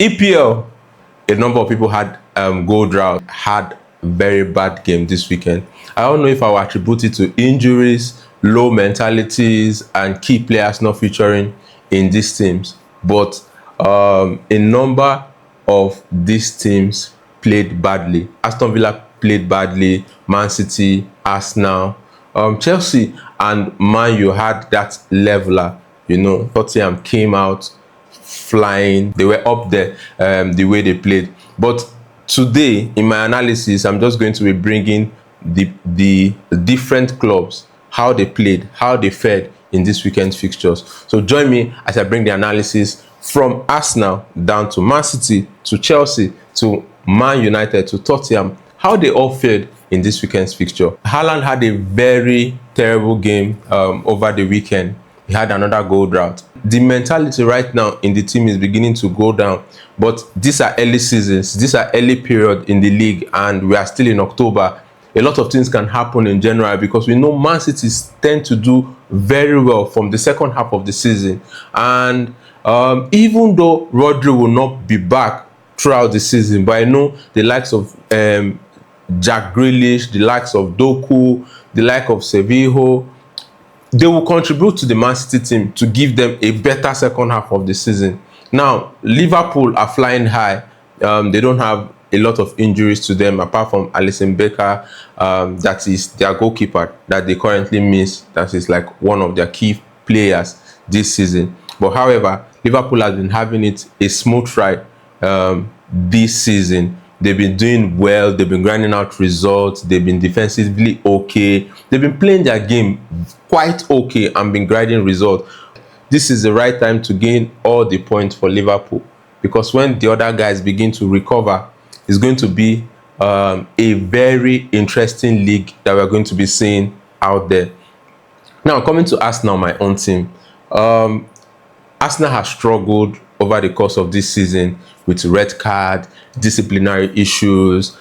EPL, a number of people had goal drought, had very bad game this weekend. I don't know if I will attribute it to injuries, low mentalities, and key players not featuring in these teams. But a number of these teams played badly. Aston Villa played badly, Man City, Arsenal, Chelsea and Man U had that leveler. You know, Tottenham came out flying. They were up there the way they played. But today, in my analysis, I'm just going to be bringing the different clubs, how they played, how they fared in this weekend's fixtures. So join me as I bring the analysis from Arsenal down to Man City, to Chelsea, to Man United, to Tottenham, how they all fared in this weekend's fixture. Halland had a very terrible game over the weekend. He had another goal drought. The mentality right now in the team is beginning to go down, but these are early seasons, these are early period in the league, and we are still in October. A lot of things can happen in January because we know Man City tend to do very well from the second half of the season. And even though Rodri will not be back throughout the season, but I know the likes of Jack Grealish, the likes of Doku, the like of Sevillo, they will contribute to the Man City team to give them a better second half of the season. Now, Liverpool are flying high. They don't have a lot of injuries to them, apart from Alisson Becker, that is their goalkeeper that they currently miss. That is like one of their key players this season. But however, Liverpool has been having it a smooth ride this season. They've been doing well. They've been grinding out results. They've been defensively okay. They've been playing their game quite okay and been grinding results. This is the right time to gain all the points for Liverpool, because when the other guys begin to recover, it's going to be a very interesting league that we're going to be seeing out there. Now, coming to Arsenal, my own team. Arsenal has struggled over the course of this season with red card, disciplinary issues,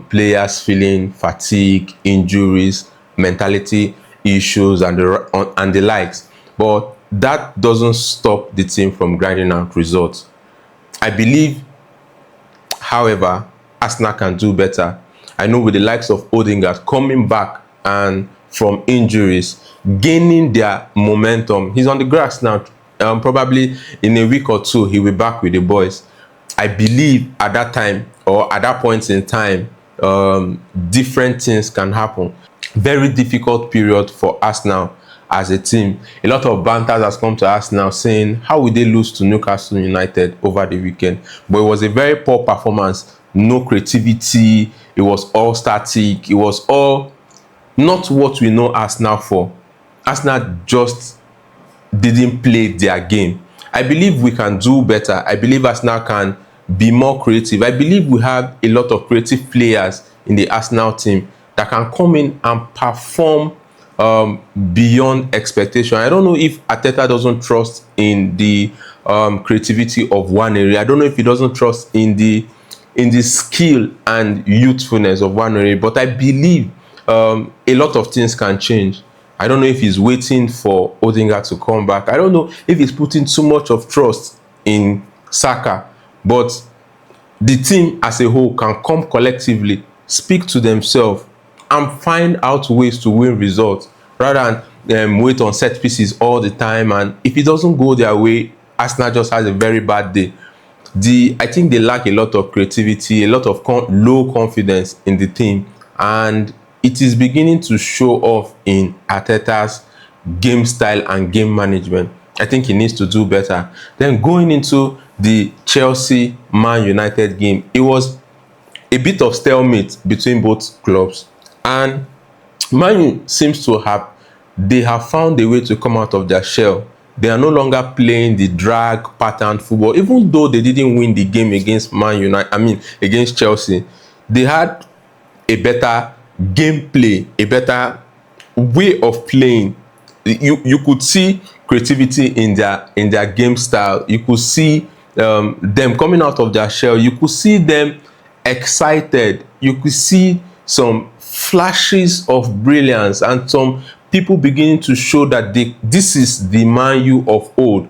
players feeling fatigue, injuries, mentality issues, and the likes. But that doesn't stop the team from grinding out results. I believe, however, Arsenal can do better. I know with the likes of Odegaard coming back and from injuries, gaining their momentum. He's on the grass now. Probably in a week or two, he'll be back with the boys. I believe at that time, or at that point in time, different things can happen. Very difficult period for Arsenal as a team. A lot of banter has come to Arsenal saying, how will they lose to Newcastle United over the weekend? But it was a very poor performance. No creativity. It was all static. It was all not what we know Arsenal for. Arsenal just didn't play their game. I believe we can do better. I believe Arsenal can be more creative. I believe we have a lot of creative players in the Arsenal team that can come in and perform beyond expectation. I don't know if Arteta doesn't trust in the creativity of Nwaneri. I don't know if he doesn't trust in the skill and youthfulness of Nwaneri, but I believe a lot of things can change. I don't know if he's waiting for Odegaard to come back. I don't know if he's putting too much of trust in Saka. But the team as a whole can come collectively, speak to themselves, and find out ways to win results rather than wait on set pieces all the time. And if it doesn't go their way, Arsenal just has a very bad day. I think they lack a lot of creativity, a lot of low confidence in the team, and it is beginning to show off in Arteta's game style and game management. I think he needs to do better. Then going into the Chelsea-Man United game, it was a bit of stalemate between both clubs. And Man U seems to have found a way to come out of their shell. They are no longer playing the drag pattern football. Even though they didn't win the game against against Chelsea, they had a better gameplay, a better way of playing. You could see creativity in their game style. You could see them coming out of their shell. You could see them excited. You could see some flashes of brilliance and some people beginning to show that this is the Man U of old.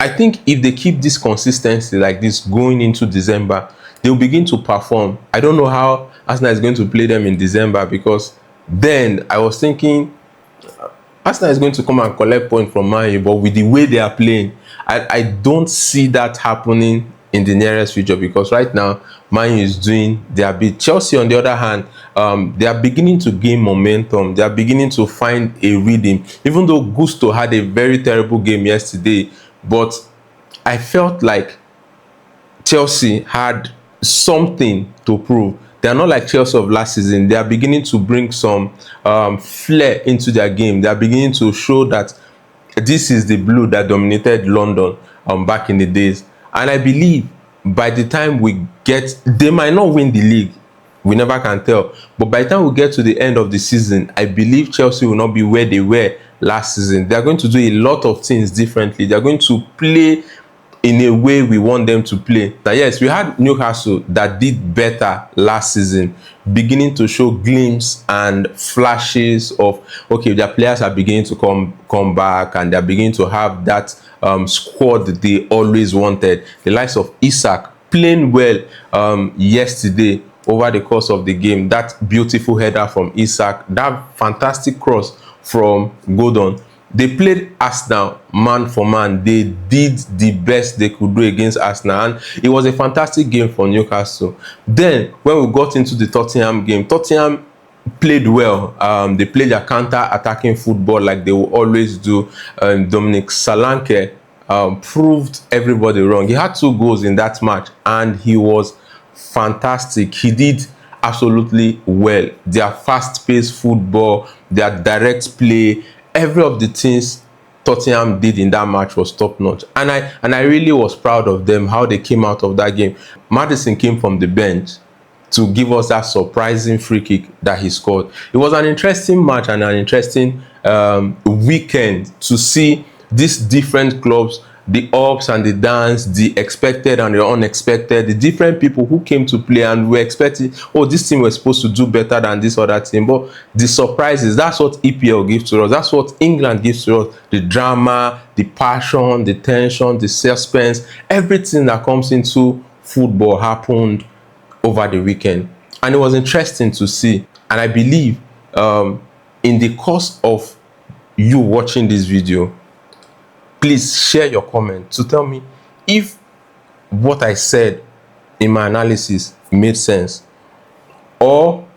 I think if they keep this consistency like this going into December, they'll begin to perform. I don't know how Arsenal is going to play them in December, because then I was thinking Arsenal is going to come and collect points from Man U, but with the way they are playing, I don't see that happening in the nearest future, because right now Man U is doing their bit. Chelsea, on the other hand, they are beginning to gain momentum. They are beginning to find a rhythm. Even though Gusto had a very terrible game yesterday, but I felt like Chelsea had something to prove. They are not like Chelsea of last season. They are beginning to bring some flair into their game. They are beginning to show that this is the blue that dominated London back in the days. And I believe by the time we get, they might not win the league. We never can tell. But by the time we get to the end of the season, I believe Chelsea will not be where they were last season. They are going to do a lot of things differently. They are going to play in a way we want them to play. Now, yes, we had Newcastle that did better last season, beginning to show glimpses and flashes of, okay, their players are beginning to come back, and they're beginning to have that squad that they always wanted. The likes of Isak playing well yesterday over the course of the game. That beautiful header from Isak, that fantastic cross from Gordon. They played Arsenal man for man. They did the best they could do against Arsenal, and it was a fantastic game for Newcastle. Then, when we got into the Tottenham game, Tottenham played well. They played their counter-attacking football like they will always do. Dominic Solanke proved everybody wrong. He had 2 goals in that match, and he was fantastic. He did absolutely well. Their fast-paced football, their direct play, every of the things Tottenham did in that match was top-notch, and I really was proud of them, how they came out of that game. Maddison came from the bench to give us that surprising free kick that he scored. It was an interesting match and an interesting weekend to see these different clubs, the ups and the downs, the expected and the unexpected, the different people who came to play, and we're expecting, oh, this team was supposed to do better than this other team. But the surprises, that's what EPL gives to us. That's what England gives to us. The drama, the passion, the tension, the suspense, everything that comes into football happened over the weekend. And it was interesting to see. And I believe in the course of you watching this video, please share your comment to tell me if what I said in my analysis made sense, or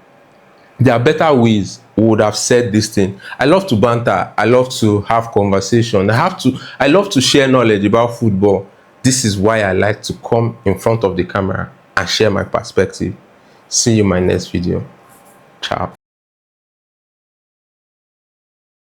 there are better ways we would have said this thing. I love to banter. I love to have conversation. I love to share knowledge about football. This is why I like to come in front of the camera and share my perspective. See you in my next video. Ciao.